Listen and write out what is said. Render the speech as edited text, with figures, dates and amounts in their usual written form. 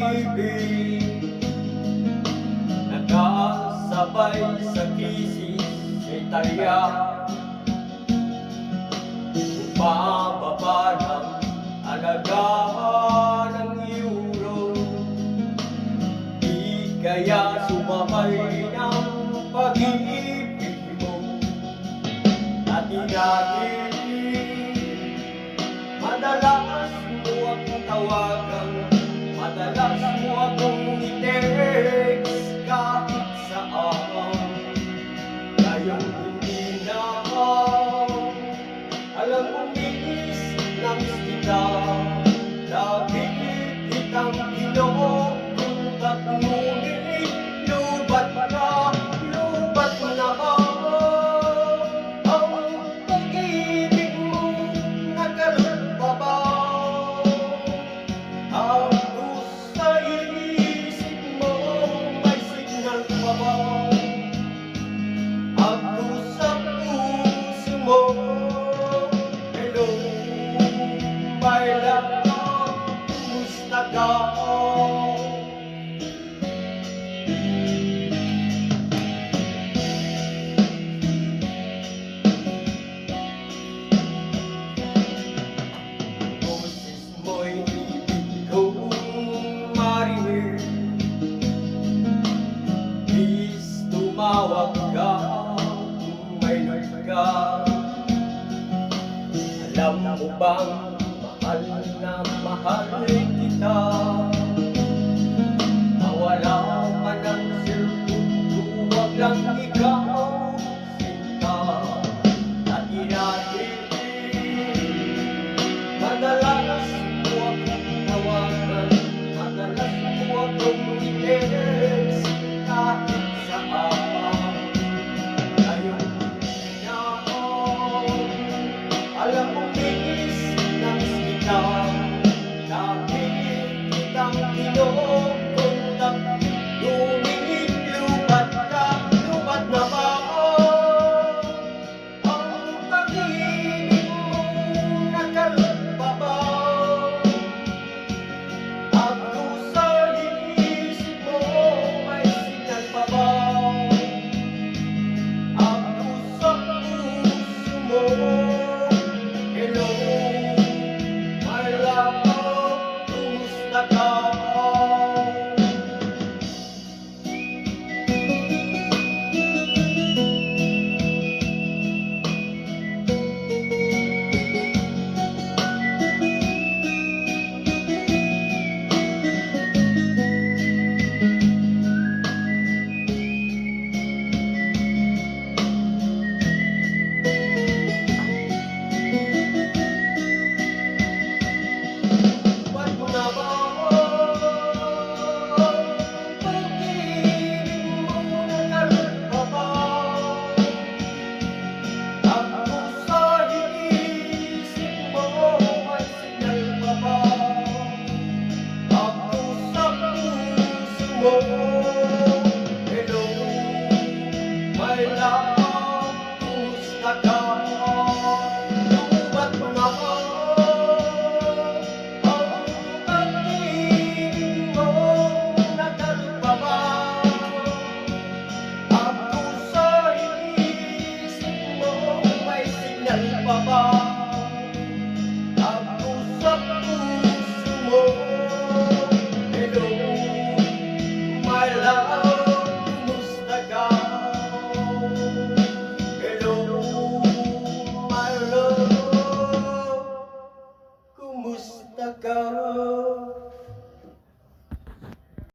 pag-ibig, nagkasabay sa kisis may talya. Bumababa ng alaga ng euro, di kaya sumabay ng pag-ibig mo. Dati-dati madalas mo akong tawagan, madalas mo akong i-text kahit saan. Ngayon hindi na, alam kong miss na miss kita. Lagi kitang kinukontak, ngunit lubat na ba ang pag-ibig mo? Nagkaroon pa ba? Ako sa isip mo, may signal pa ba? Ako sa puso mo, hello, my love, kumusta ka? Boses mo'y ibig kong marinig, please tumawag ka kung may nood ka. Alam mo bang mahal na mahal kita? Mawala ka ng cellphone ko, wag lang ikaw sinta. Dati-dati madalas mo akong tawagan, madalas mo akong i-text kahit saan. Ngayon hindi na, alam kong miss na miss kita. Lagi kitang kinukontak, ngunit lubat na ba ang pag-ibig mo? Nagkaroon pa ba? Ako sa isip mo, may signal pa ba? Ako sa puso mo, hello, my love, kumusta ka? Ba't mo na ba pag-ibig mo? Nagkaroon pa ba? Ako sa isip mo, may signal pa ba? Ako sa puso mo, hello, my love, kumusta ka? Lubat mo na ba ang pag-ibig mo? Nagkaroon pa ba? Ako sa isip mo, may signal pa ba?